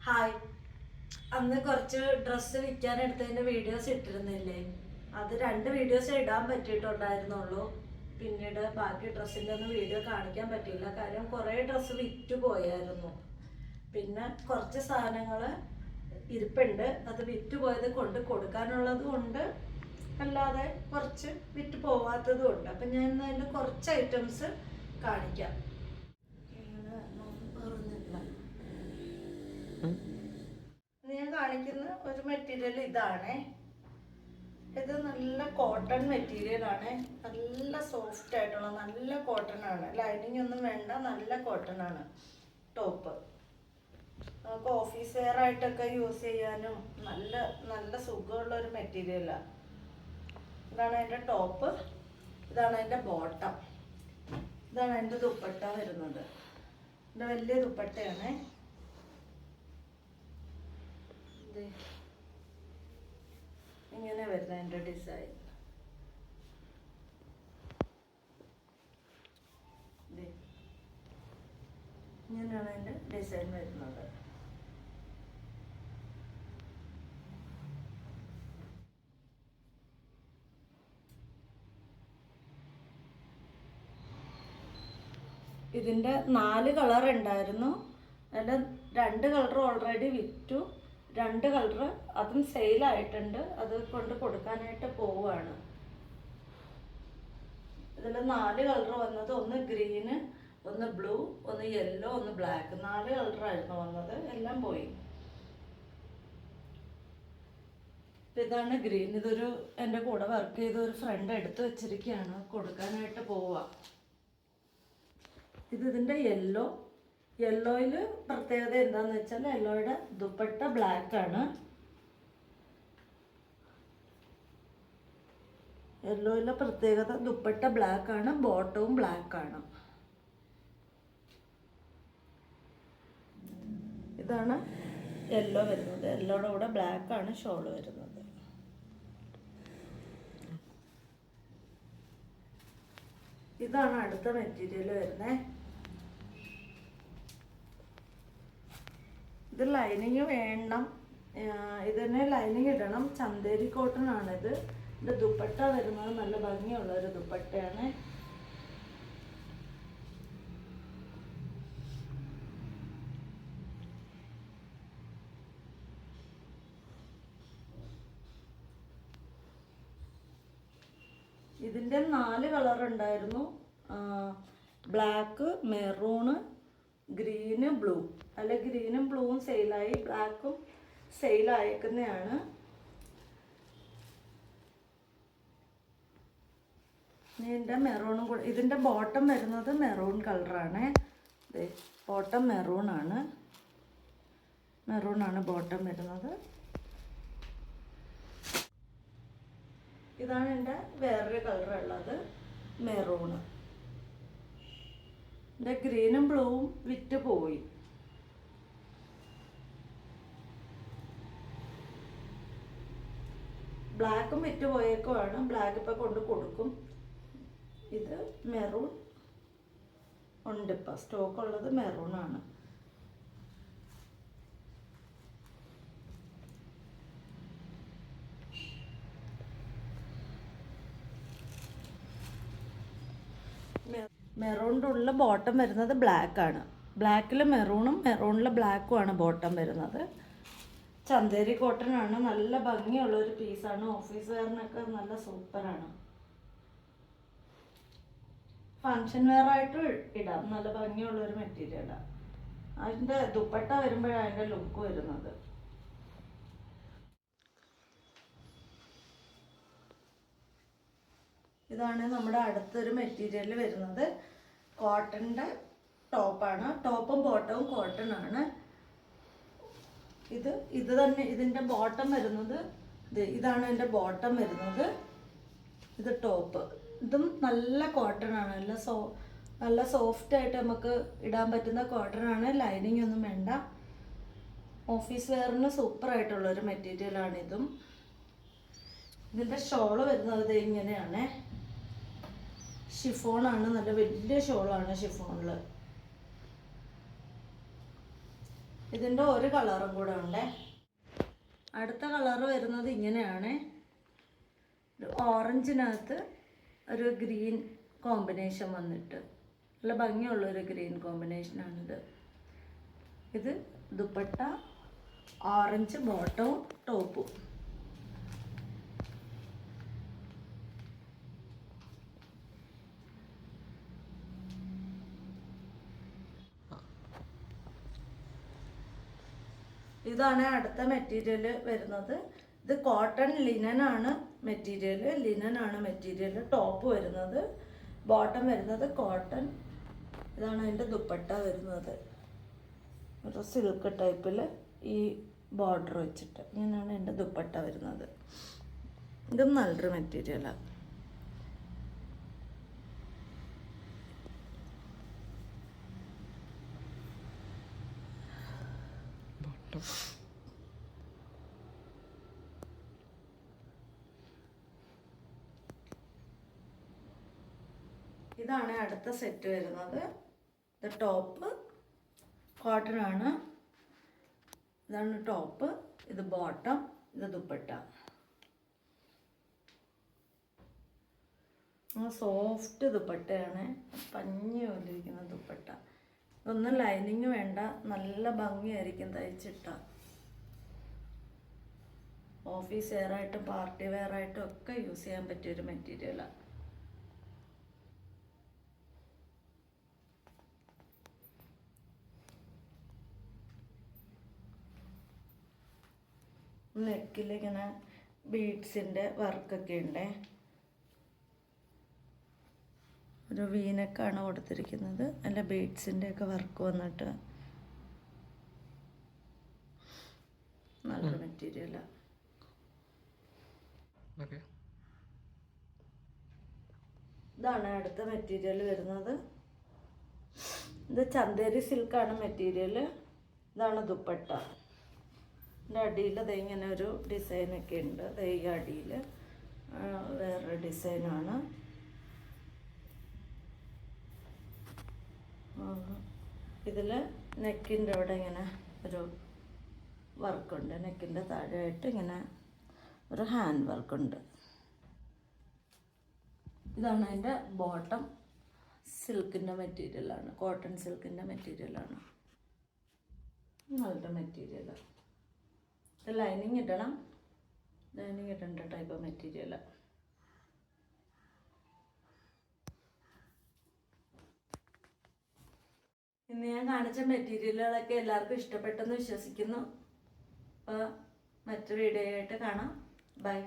Hi. അന്ന് കുറച്ച് dress വിൽക്കാൻ എടുത്തതിൻ്റെ വീഡിയോസ് ഇട്ടിരുന്നില്ലേ? അത് 2 വീഡിയോസ് ഇടാൻ പറ്റിയിട്ടുണ്ടായിരുന്നുള്ളൂ. പിന്നീട് ബാക്കി ഡ്രസ്സിൻ്റെ ഒന്നും വീഡിയോ കാണിക്കാൻ പറ്റിയില്ല. കാര്യം കുറേ ഡ്രസ്സ് വിറ്റ് പോയായിരുന്നു. പിന്നെ കുറച്ച് സാധനങ്ങൾ ഇരിപ്പുണ്ട്. അത് വിറ്റ് പോയത് കൊണ്ട് കൊടുക്കാനുള്ളതും ഉണ്ട്, അല്ലാതെ കുറച്ച് വിറ്റ് പോവാത്തതും ഉണ്ട്. അപ്പം ഞാൻ അതിൻ്റെ കുറച്ച് ഐറ്റംസ് കാണിക്കാം. ഞാൻ കാണിക്കുന്ന ഒരു മെറ്റീരിയൽ ഇതാണേ. ഇത് നല്ല കോട്ടൺ മെറ്റീരിയൽ ആണ്. നല്ല സോഫ്റ്റ് ആയിട്ടുള്ള നല്ല കോട്ടൺ ആണ്. ലൈനിങ് ഒന്നും വേണ്ട, നല്ല കോട്ടൺ ആണ്. ടോപ്പ് നമുക്ക് ഓഫീസ് വെയർ ആയിട്ടൊക്കെ യൂസ് ചെയ്യാനും നല്ല നല്ല സുഖമുള്ള ഒരു മെറ്റീരിയലാണ്. ഇതാണ് അതിൻ്റെ ടോപ്പ്, ഇതാണ് അതിൻ്റെ ബോട്ടം, ഇതാണ് അതിൻ്റെ ദുപ്പട്ട വരുന്നത്. ഇത് വലിയ ദുപ്പട്ടയാണ്. ഇങ്ങനെ വരുന്ന എൻ്റെ ഡിസൈൻ. ഇങ്ങനെയാണ് എൻ്റെ ഡിസൈൻ വരുന്നത്. ഇതിൻ്റെ 4 കളർ ഉണ്ടായിരുന്നു. അതിൻ്റെ 2 കളർ ഓൾറെഡി വിറ്റു. 2 കളർ അതും സെയിലായിട്ടുണ്ട്. അത് കൊണ്ട് കൊടുക്കാനായിട്ട് പോവുകയാണ്. ഇതിൽ 4 കളർ വന്നത്, ഒന്ന് ഗ്രീന്, ഒന്ന് ബ്ലൂ, ഒന്ന് യെല്ലോ, ഒന്ന് ബ്ലാക്ക്. 4 കളറായിരുന്നു വന്നത്, എല്ലാം പോയി. ഇതാണ് ഗ്രീൻ. ഇതൊരു എൻ്റെ കൂടെ വർക്ക് ചെയ്ത ഒരു ഫ്രണ്ട് എടുത്ത് വെച്ചിരിക്കുകയാണ്, കൊടുക്കാനായിട്ട് പോവുക. ഇതിൻ്റെ യെല്ലോ. യെല്ലോയിൽ പ്രത്യേകത എന്താണെന്ന് വെച്ചാൽ യെല്ലോയുടെ ദുപ്പട്ട ബ്ലാക്കാണ്. യെല്ലോയിലെ പ്രത്യേകത ദുപ്പട്ട ബ്ലാക്കാണ്, ബോട്ടവും ബ്ലാക്കാണ്. ഇതാണ് യെല്ലോ വരുന്നത്. യെല്ലോയുടെ കൂടെ ബ്ലാക്കാണ് ഷോൾ വരുന്നത്. ഇതാണ് അടുത്ത മെറ്റീരിയൽ വരുന്നത്. ഇത് ലൈനിങ് വേണം, ഇതിന് ലൈനിങ് ഇടണം. ചന്തേരി കോട്ടൺ ആണിത്. ഇതിൻ്റെ ദുപ്പട്ട വരുന്നത് നല്ല ഭംഗിയുള്ള ഒരു ദുപ്പട്ടയാണ്. ഇതിൻ്റെ 4 കളർ ഉണ്ടായിരുന്നു. Black, maroon, green, blue. അല്ല, ഗ്രീനും ബ്ലൂവും സെയിലായി, ബ്ലാക്കും സെയിലായേക്കുന്നതാണ്. ഇതിൻ്റെ മെറൂണും കൂടെ. ഇതിൻ്റെ ബോട്ടം വരുന്നത് മെറൂൺ കളറാണ്. ബോട്ടം മെറൂണാണ്. മെറൂണാണ് ബോട്ടം വരുന്നത്. ഇതാണ് എൻ്റെ വേറൊരു കളറുള്ളത്, മെറൂണ്. എൻ്റെ ഗ്രീനും ബ്ലൂവും വിറ്റ് പോയി. ബ്ലാക്കും വിറ്റ് പോയേക്കുവാണ്. ബ്ലാക്ക് ഇപ്പം കൊണ്ട് കൊടുക്കും. ഇത് മെറൂൺ ഉണ്ട്, ഇപ്പം സ്റ്റോക്കുള്ളത് മെറൂണാണ്. മെറൂണിൻ്റെ ഉള്ള ബോട്ടം വരുന്നത് ബ്ലാക്കാണ്. ബ്ലാക്കിൽ മെറൂണും മെറൂണിൽ ബ്ലാക്കുമാണ് ബോട്ടം വരുന്നത്. ചന്തേരി കോട്ടൺ ആണ്. നല്ല ഭംഗിയുള്ളൊരു പീസാണ്. ഓഫീസ് വെയറിനൊക്കെ നല്ല സൂപ്പറാണ്. ഫങ്ഷൻ വെയർ ആയിട്ട് ഇടാം. നല്ല ഭംഗിയുള്ളൊരു മെറ്റീരിയലാണ്. അതിൻ്റെ ദുപ്പട്ട വരുമ്പോഴാണ് അതിൻ്റെ ലുക്ക് വരുന്നത്. ഇതാണ് നമ്മുടെ അടുത്തൊരു മെറ്റീരിയൽ വരുന്നത്. കോട്ടൻ്റെ ടോപ്പാണ്. ടോപ്പും ബോട്ടവും കോട്ടൺ ആണ്. ഇത് തന്നെ ഇതിൻ്റെ ബോട്ടം വരുന്നത്. ഇതാണ് എൻ്റെ ബോട്ടം വരുന്നത്. ഇത് ടോപ്പ്. ഇതും നല്ല കോട്ടൺ ആണ്. നല്ല സോഫ്റ്റ് ആയിട്ട് നമുക്ക് ഇടാൻ പറ്റുന്ന കോട്ടൺ ആണ്. ലൈനിങ് ഒന്നും വേണ്ട. ഓഫീസ് വെയറിന് സൂപ്പറായിട്ടുള്ളൊരു മെറ്റീരിയലാണ് ഇതും. ഇതിൻ്റെ ഷോള് വരുന്നത് ഇങ്ങനെയാണ്. ഷിഫോണാണ്. നല്ല വലിയ ഷോളാണ് ഷിഫോണിൽ. ഇതിൻ്റെ ഒരു കളറും കൂടെ ഉണ്ടേ. അടുത്ത കളറ് വരുന്നത് ഇങ്ങനെയാണ്. ഓറഞ്ചിനകത്ത് ഒരു ഗ്രീൻ കോമ്പിനേഷൻ വന്നിട്ട് നല്ല ഭംഗിയുള്ളൊരു ഗ്രീൻ കോമ്പിനേഷനാണിത്. ഇത് ദുപ്പട്ട, ഓറഞ്ച് ബോട്ടവും ടോപ്പും. ഇതാണ് അടുത്ത മെറ്റീരിയൽ വരുന്നത്. ഇത് കോട്ടൺ ലിനനാണ് മെറ്റീരിയൽ. ടോപ്പ് വരുന്നത്, ബോട്ടം വരുന്നത് കോട്ടൺ. ഇതാണ് അതിൻ്റെ ദുപ്പട്ട വരുന്നത്. ഒരു സിൽക്ക് ടൈപ്പിൽ ഈ ബോർഡർ വെച്ചിട്ട് ഇങ്ങനെയാണ് എൻ്റെ ദുപ്പട്ട വരുന്നത്. ഇതും നല്ലൊരു മെറ്റീരിയലാണ്. ഇതാണ് അടുത്ത സെറ്റ് വരുന്നത്. ഇത് ടോപ്പ് കോട്ടൺ ആണ്. ഇതാണ് ടോപ്പ്, ഇത് ബോട്ടം, ഇത് ദുപ്പട്ട. സോഫ്റ്റ് ദുപ്പട്ടയാണ്, പഞ്ഞി പോലെ ഇരിക്കുന്ന ദുപ്പട്ട. ഇതൊന്നും ലൈനിങ് വേണ്ട, നല്ല ഭംഗിയായിരിക്കും തയ്ച്ചിട്ട. ഓഫീസ് വെയറായിട്ടും പാർട്ടി വെയറായിട്ടും ഒക്കെ യൂസ് ചെയ്യാൻ പറ്റിയൊരു മെറ്റീരിയലാണ്. നെക്കിൽ ഇങ്ങനെ ബീഡ്സിൻ്റെ വർക്കൊക്കെ ഉണ്ട്. ഒരു വീനക്കാണ് കൊടുത്തിരിക്കുന്നത്. അല്ല ബീഡ്സിൻ്റെ ഒക്കെ വർക്ക് വന്നിട്ട് നല്ല മെറ്റീരിയലാണ്. ഇതാണ് അടുത്ത മെറ്റീരിയൽ വരുന്നത്. ഇത് ചന്തേരി സിൽക്കാണ് മെറ്റീരിയൽ. ഇതാണ് ദുപ്പട്ട. ഇതിൻ്റെ അടിയിൽ ഇങ്ങനെ ഒരു ഡിസൈനൊക്കെ ഉണ്ട്. ഈ അടിയിൽ വേറൊരു ഡിസൈനാണ്. ഇതിൽ നെക്കിൻ്റെ അവിടെ ഇങ്ങനെ ഒരു വർക്കുണ്ട്. നെക്കിൻ്റെ താഴെയായിട്ട് ഇങ്ങനെ ഒരു ഹാൻഡ് വർക്കുണ്ട്. ഇതാണ് അതിൻ്റെ ബോട്ടം. സിൽക്കിൻ്റെ മെറ്റീരിയലാണ്, കോട്ടൺ സിൽക്കിൻ്റെ മെറ്റീരിയലാണ്. നല്ല മെറ്റീരിയലാണ്. ഇത് ലൈനിങ് ഇടേണ്ട ടൈപ്പ് മെറ്റീരിയലാണ്. ഇന്ന് ഞാൻ കാണിച്ച മെറ്റീരിയലുകളൊക്കെ എല്ലാവർക്കും ഇഷ്ടപ്പെട്ടെന്ന് വിശ്വസിക്കുന്നു. അപ്പോൾ മറ്റൊരു വീഡിയോ ആയിട്ട് കാണാം. ബൈ.